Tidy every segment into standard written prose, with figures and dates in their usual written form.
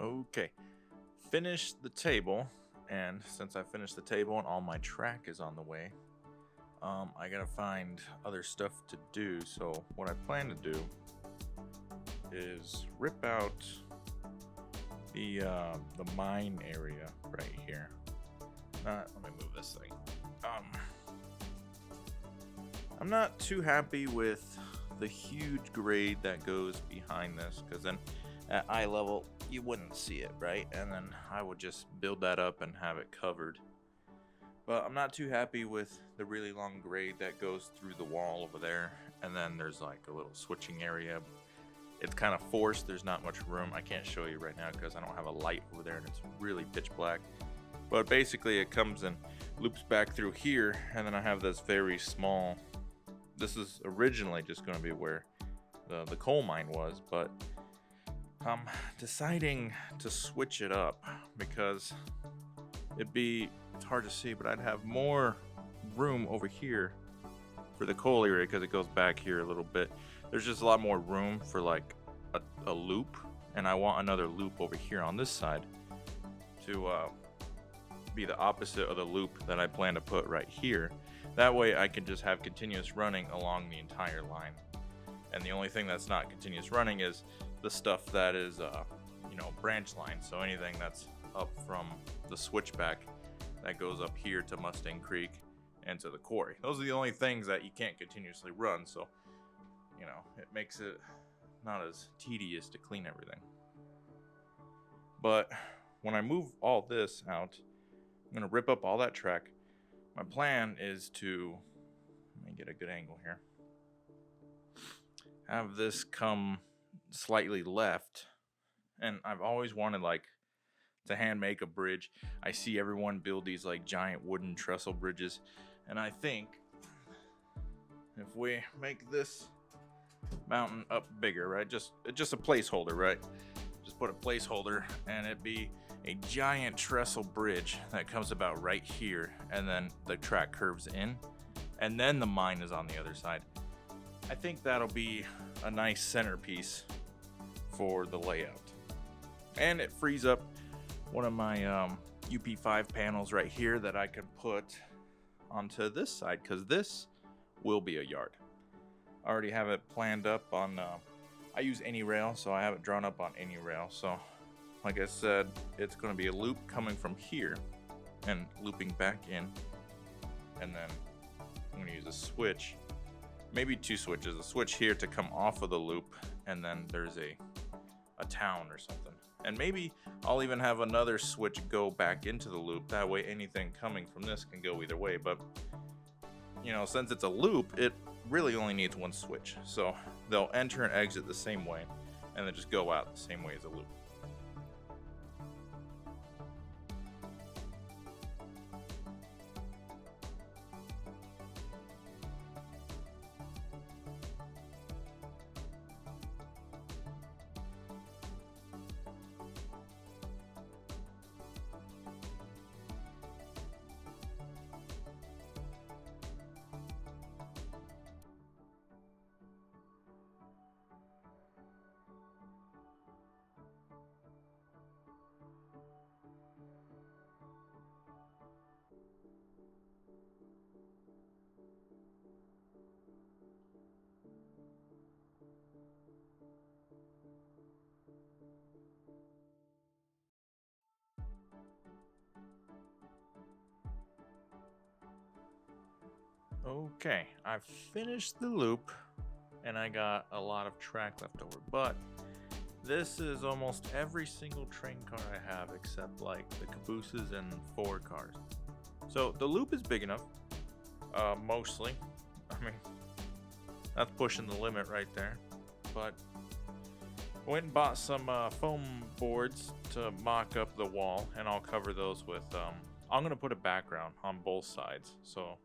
Okay, finish the table, and since I finished the table and all my track is on the way, I gotta find other stuff to do. So what I plan to do is rip out the mine area right here. Let me move this thing. I'm not too happy with the huge grade that goes behind this, because then at eye level you wouldn't see it, right? And then I would just build that up and have it covered. But I'm not too happy with the really long grade that goes through the wall over there, and then there's like a little switching area. It's kind of forced, there's not much room. I can't show you right now because I don't have a light over there and it's really pitch black. But basically it comes and loops back through here, and then I have this very small, this is originally just going to be where the coal mine was, but I'm deciding to switch it up because it's hard to see, but I'd have more room over here for the coal area because it goes back here a little bit. There's just a lot more room for like a loop, and I want another loop over here on this side to be the opposite of the loop that I plan to put right here. That way I can just have continuous running along the entire line. And the only thing that's not continuous running is the stuff that is, branch line. So anything that's up from the switchback that goes up here to Mustang Creek and to the quarry. Those are the only things that you can't continuously run. So, it makes it not as tedious to clean everything. But when I move all this out, I'm going to rip up all that track. My plan is to, let me get a good angle here, have this come slightly left. And I've always wanted to hand make a bridge. I see everyone build these giant wooden trestle bridges, and I think if we make this mountain up bigger, right, just a placeholder, right, just put a placeholder and it'd be a giant trestle bridge that comes about right here, and then the track curves in, and then the mine is on the other side. I think that'll be a nice centerpiece for the layout, and it frees up one of my UP5 panels right here that I can put onto this side, because this will be a yard. I already have it planned up on, I use any rail, so I have it drawn up on any rail. So like I said, it's going to be a loop coming from here and looping back in, and then I'm going to use a switch, maybe two switches, a switch here to come off of the loop, and then there's a town or something. And maybe I'll even have another switch go back into the loop. That way anything coming from this can go either way. But, since it's a loop, it really only needs one switch. So they'll enter and exit the same way, and then just go out the same way as a loop. Okay, I've finished the loop, and I got a lot of track left over, but this is almost every single train car I have except the cabooses and 4 cars. So the loop is big enough, mostly. I mean, that's pushing the limit right there. But I went and bought some foam boards to mock up the wall, and I'll cover those with, I'm going to put a background on both sides. So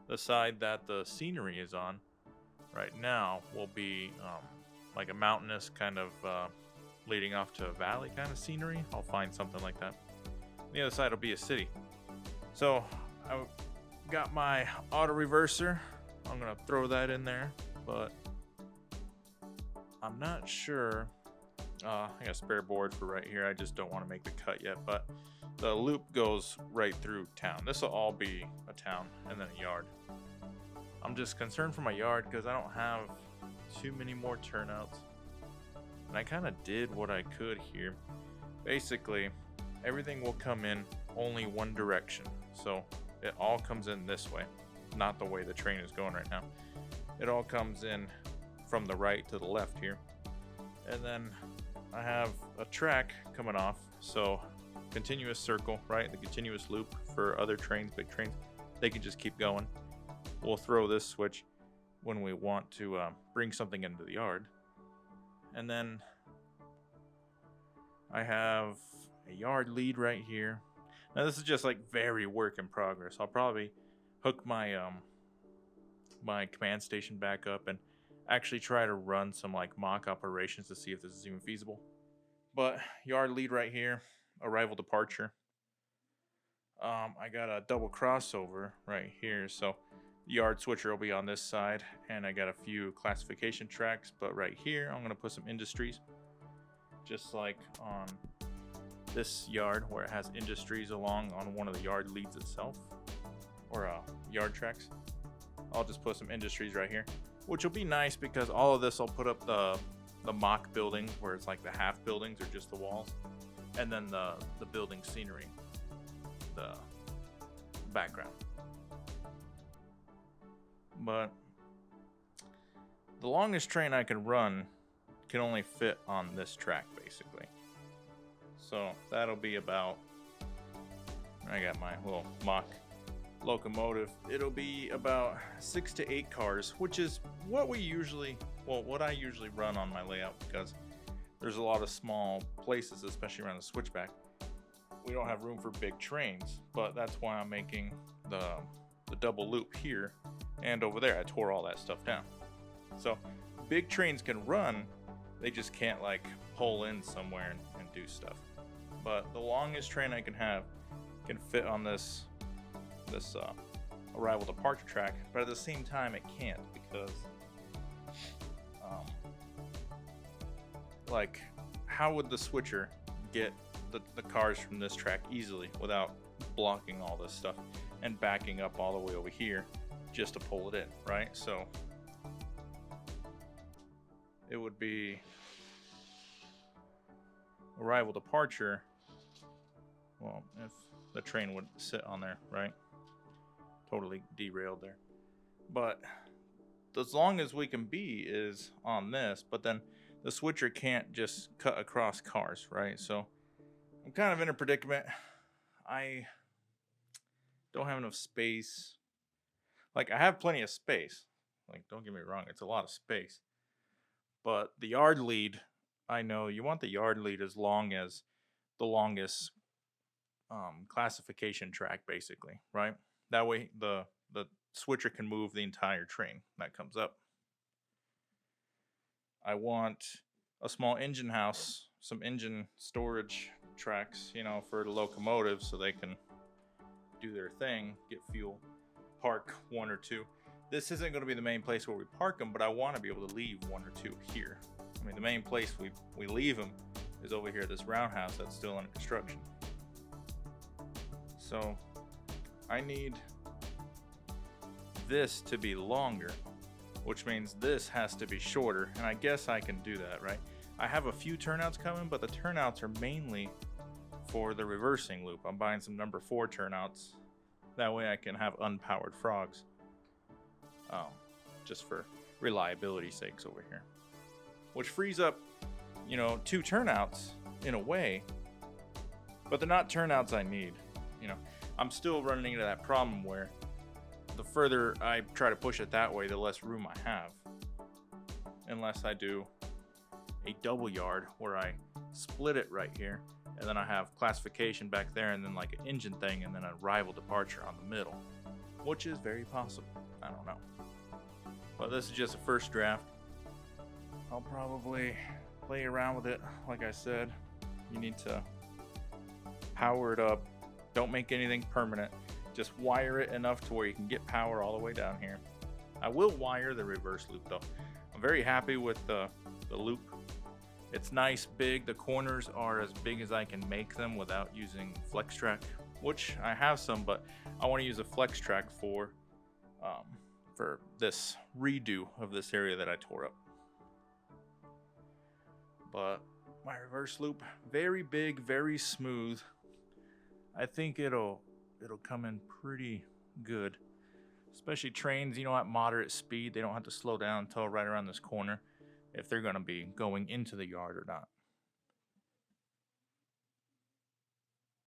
the side that the scenery is on right now will be like a mountainous kind of leading off to a valley kind of scenery. I'll find something like that. The other side will be a city. So I got my auto reverser. I'm going to throw that in there, but I'm not sure. I got a spare board for right here. I just don't want to make the cut yet, but the loop goes right through town. This will all be a town and then a yard. I'm just concerned for my yard because I don't have too many more turnouts. And I kind of did what I could here. Basically, everything will come in only one direction. So it all comes in this way, not the way the train is going right now. It all comes in from the right to the left here. And then I have a track coming off. So continuous circle, right? The continuous loop for other trains, big trains, they can just keep going. We'll throw this switch when we want to bring something into the yard. And then I have a yard lead right here. Now this is just like very work in progress. I'll probably hook my my command station back up and actually try to run some like mock operations to see if this is even feasible. But yard lead right here, arrival departure. I got a double crossover right here, so the yard switcher will be on this side, and I got a few classification tracks, but right here I'm gonna put some industries, just like on this yard where it has industries along on one of the yard leads itself, or yard tracks. I'll just put some industries right here, which will be nice because all of this I'll put up the mock building where it's like the half buildings or just the walls, and then the building scenery, the background. But the longest train I can run can only fit on this track basically. So that'll be about, I got my little mock locomotive. It'll be about 6 to 8 cars, which is what we usually, what I usually run on my layout, because there's a lot of small places, especially around the switchback. We don't have room for big trains, but that's why I'm making the double loop here and over there. I tore all that stuff down. So big trains can run, they just can't like pull in somewhere and do stuff. But the longest train I can have can fit on this arrival departure track, but at the same time it can't, because like how would the switcher get the cars from this track easily without blocking all this stuff and backing up all the way over here just to pull it in, right? So it would be arrival departure. Well, if the train would sit on there, right? Totally derailed there. But as long as we can be is on this, but then the switcher can't just cut across cars, right? So I'm kind of in a predicament. I don't have enough space. Like, I have plenty of space. Like, don't get me wrong, it's a lot of space. But the yard lead, I know you want the yard lead as long as the longest classification track, basically, right? That way the switcher can move the entire train that comes up. I want a small engine house, some engine storage tracks, you know, for the locomotives so they can do their thing, get fuel, park 1 or 2. This isn't going to be the main place where we park them, but I want to be able to leave 1 or 2 here. I mean, the main place we leave them is over here, this roundhouse that's still under construction. So I need this to be longer, which means this has to be shorter, and I guess I can do that, right? I have a few turnouts coming, but the turnouts are mainly for the reversing loop. I'm buying some number 4 turnouts. That way I can have unpowered frogs. Just for reliability sakes over here. Which frees up, you know, 2 turnouts in a way, but they're not turnouts I need. You know, I'm still running into that problem where the further I try to push it that way, the less room I have. Unless I do a double yard where I split it right here, and then I have classification back there, and then like an engine thing, and then a arrival departure on the middle, which is very possible. I don't know. But this is just a first draft. I'll probably play around with it. Like I said, you need to power it up. Don't make anything permanent. Just wire it enough to where you can get power all the way down here. I will wire the reverse loop though. I'm very happy with the loop. It's nice, big. The corners are as big as I can make them without using flex track, which I have some, but I want to use a flex track for this redo of this area that I tore up. But my reverse loop, very big, very smooth. I think it'll come in pretty good, especially trains, at moderate speed. They don't have to slow down until right around this corner if they're going to be going into the yard or not.